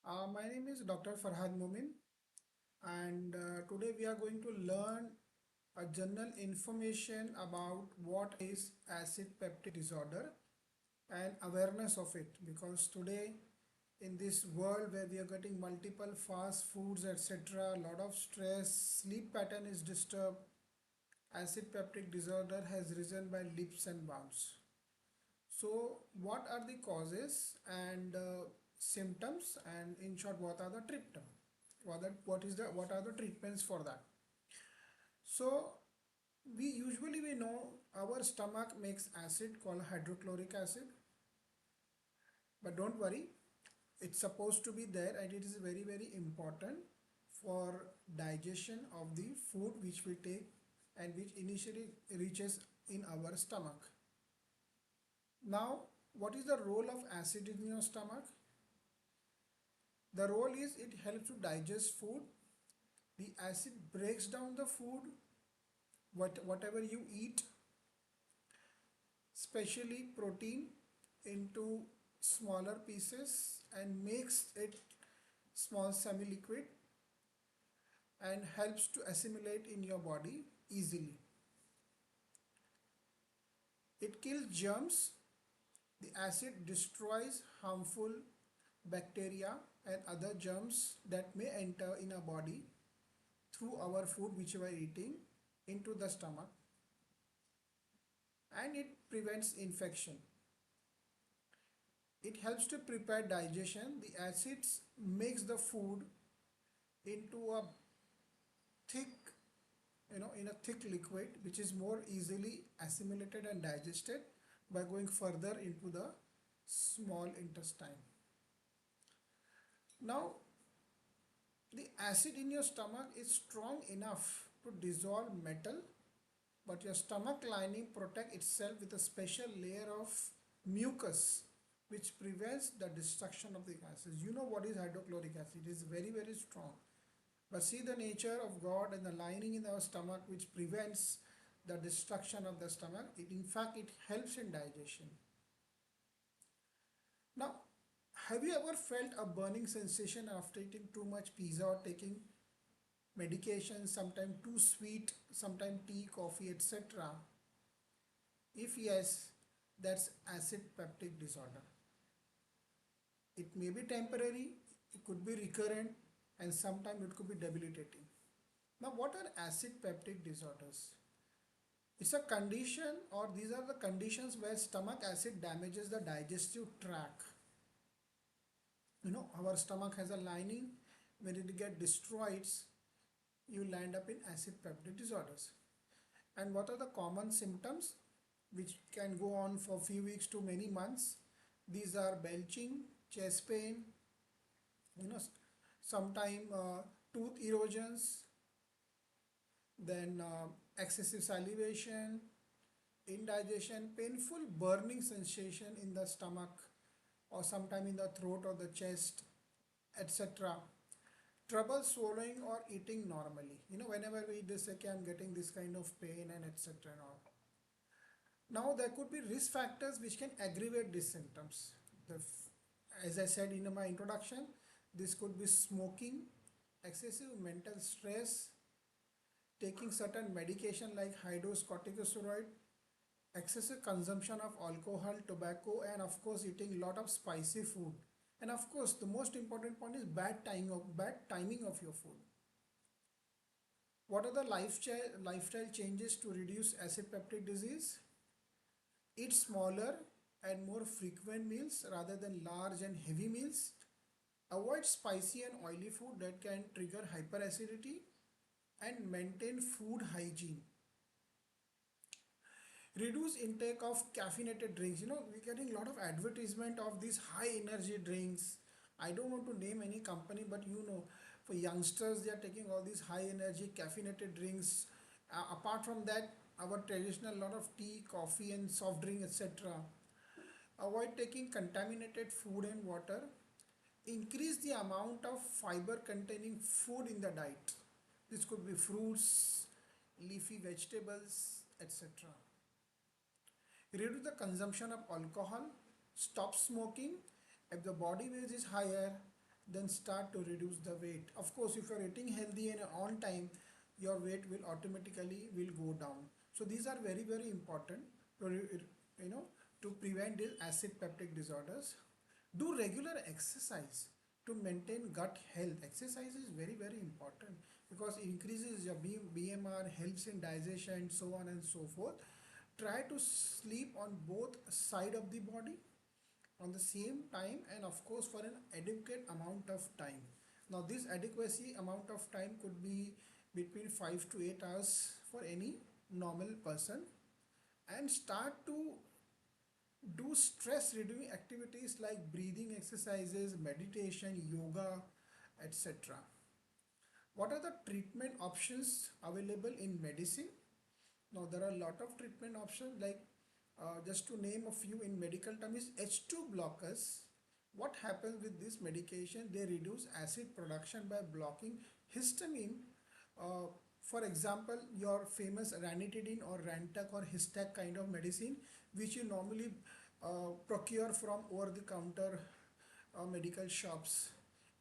My name is Dr. Farhad Mumin, and today we are going to learn a general information about what is acid peptic disorder and awareness of it, because today in this world where we are getting multiple fast foods, etc., a lot of stress, sleep pattern is disturbed, acid peptic disorder has risen by leaps and bounds. So, what are the causes and symptoms, and in short, what are the treatment? What are the treatments for that? So, we know our stomach makes acid called hydrochloric acid, but don't worry, it's supposed to be there, and it is very important for digestion of the food which we take and which initially reaches in our stomach. Now, what is the role of acid in your stomach? The role is it helps to digest food. The acid breaks down the food, whatever you eat, especially protein, into smaller pieces and makes it small semi-liquid and helps to assimilate in your body easily. It kills germs. The acid destroys harmful bacteria and other germs that may enter in our body through our food which we are eating into the stomach, and it prevents infection. It helps to prepare digestion. The acids makes the food into a thick, in a thick liquid which is more easily assimilated and digested by going further into the small intestine. Now, the acid in your stomach is strong enough to dissolve metal, but your stomach lining protects itself with a special layer of mucus which prevents the destruction of the gases. You know what is hydrochloric acid? It is very strong. But see the nature of God and the lining in our stomach which prevents the destruction of the stomach. In fact, it helps in digestion. Now, have you ever felt a burning sensation after eating too much pizza or taking medication, sometimes too sweet, sometimes tea, coffee, etc.? If yes, that's acid peptic disorder. It may be temporary, it could be recurrent, and sometimes it could be debilitating. Now, what are acid peptic disorders? It's a condition, or these are the conditions where stomach acid damages the digestive tract. Our stomach has a lining. When it gets destroyed, you land up in acid peptic disorders. And what are the common symptoms which can go on for few weeks to many months? These are belching, chest pain, you know, sometime tooth erosions, then excessive salivation, indigestion, painful burning sensation in the stomach or sometime in the throat or the chest, etc. Trouble swallowing or eating normally. Whenever we just say, okay, I'm getting this kind of pain and etc. and all. Now, there could be risk factors which can aggravate these symptoms. As I said in my introduction, this could be smoking, excessive mental stress, taking certain medication like high dose corticosteroid, excessive consumption of alcohol, tobacco, and of course eating a lot of spicy food. And of course, the most important point is bad timing of your food. What are the lifestyle changes to reduce acid peptic disease? Eat smaller and more frequent meals rather than large and heavy meals. Avoid spicy and oily food that can trigger hyperacidity, and maintain food hygiene. Reduce intake of caffeinated drinks. We're getting a lot of advertisement of these high energy drinks. I don't want to name any company, but for youngsters, they are taking all these high energy caffeinated drinks. Apart from that, our traditional lot of tea, coffee, and soft drink, etc. Avoid taking contaminated food and water. Increase the amount of fiber containing food in the diet. This could be fruits, leafy vegetables, etc. Reduce the consumption of alcohol. Stop smoking if the body weight is higher then start to reduce the weight. Of course, if you're eating healthy and on time, your weight will automatically will go down. So these are very very important to you know to prevent these acid peptic disorders. Do regular exercise to maintain gut health. Exercise is very very important because it increases your BMR, helps in digestion, so on and so forth. Try to sleep on both side of the body on the same time, and of course for an adequate amount of time. Now this adequacy amount of time could be between 5 to 8 hours for any normal person, and start to do stress reducing activities like breathing exercises, meditation, yoga, etc. What are the treatment options available in medicine? Now there are a lot of treatment options, like just to name a few in medical term is H2 blockers. What happens with this medication? They reduce acid production by blocking histamine. Uh, for example, your famous ranitidine or Rantac or Histac kind of medicine, which you normally procure from over the counter medical shops.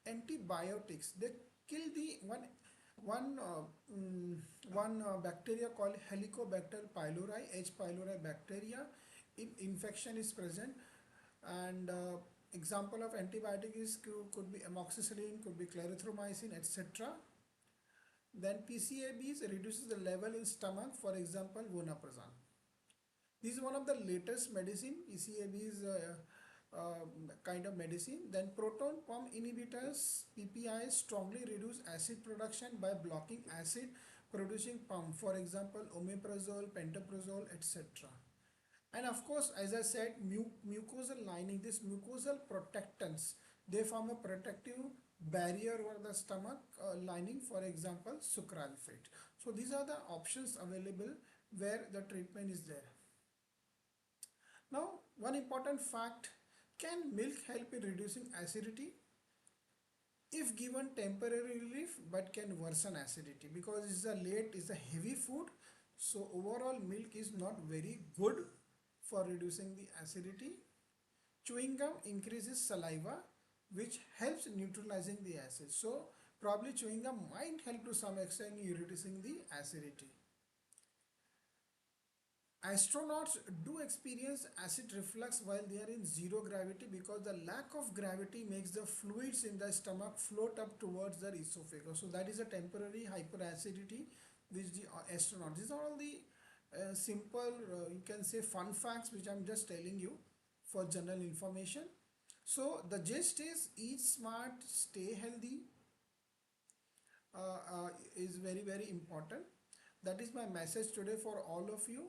Antibiotics, they kill the one bacteria called Helicobacter pylori, H. pylori bacteria. If infection is present, and example of antibiotic is could be amoxicillin, could be clarithromycin, etc. Then PCABs reduces the level in stomach, for example vonoprazan. This is one of the latest medicine. PCAB is kind of medicine. Then proton pump inhibitors, PPI, strongly reduce acid production by blocking acid producing pump, for example omeprazole, pantoprazole, etc. And of course, as I said, mucosal lining, this mucosal protectants, they form a protective barrier over the stomach lining, for example sucralfate. So these are the options available where the treatment is there. Now, one important fact, can milk help in reducing acidity? If given temporary relief, but can worsen acidity because it's a late, it's a heavy food. So overall milk is not very good for reducing the acidity. Chewing gum increases saliva, which helps neutralizing the acid. So probably chewing gum might help to some extent in reducing the acidity. Astronauts do experience acid reflux while they are in zero gravity because the lack of gravity makes the fluids in the stomach float up towards the esophagus. So that is a temporary hyperacidity which the astronauts. These are all the simple, you can say fun facts which I'm just telling you for general information. So the gist is eat smart, stay healthy, is very very important. That is my message today for all of you,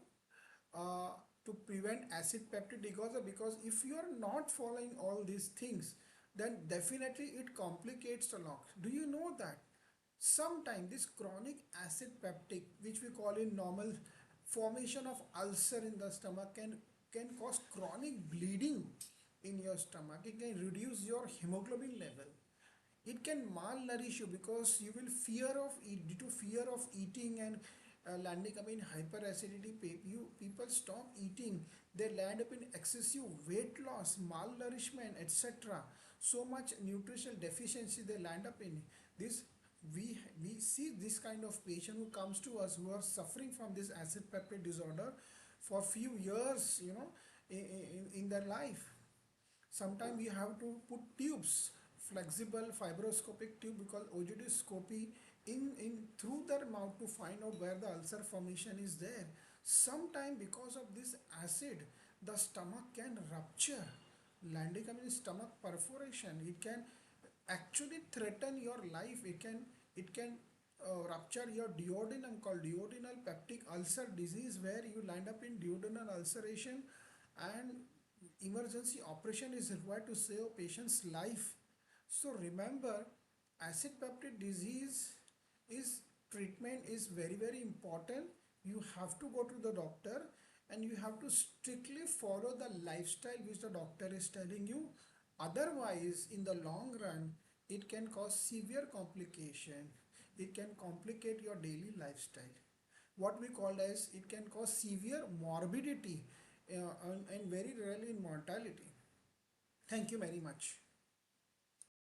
uh, to prevent acid peptic because if you are not following all these things, then definitely it complicates a lot. Do you know that sometimes this chronic acid peptic, which we call in normal formation of ulcer in the stomach, can cause chronic bleeding in your stomach. It can reduce your hemoglobin level. It can malnourish you because you will fear of eat due to fear of eating and landing up in hyperacidity. People stop eating, they land up in excessive weight loss, malnourishment, etc. So much nutritional deficiency they land up in this. We see this kind of patient who comes to us who are suffering from this acid peptic disorder for few years, in their life. Sometimes we have to put tubes, flexible fibroscopic tube, because ogitiscopy in through their mouth to find out where the ulcer formation is there. Sometimes because of this acid, the stomach can rupture, landing up in stomach perforation. It can actually threaten your life. It can rupture your duodenum, called duodenal peptic ulcer disease, where you land up in duodenal ulceration, and emergency operation is required to save a patient's life. So remember, acid peptic disease is treatment is very very important. You have to go to the doctor, and you have to strictly follow the lifestyle which the doctor is telling you. Otherwise, in the long run, it can cause severe complication. It can complicate your daily lifestyle. What we call as, it can cause severe morbidity, and very rarely in mortality. Thank you very much.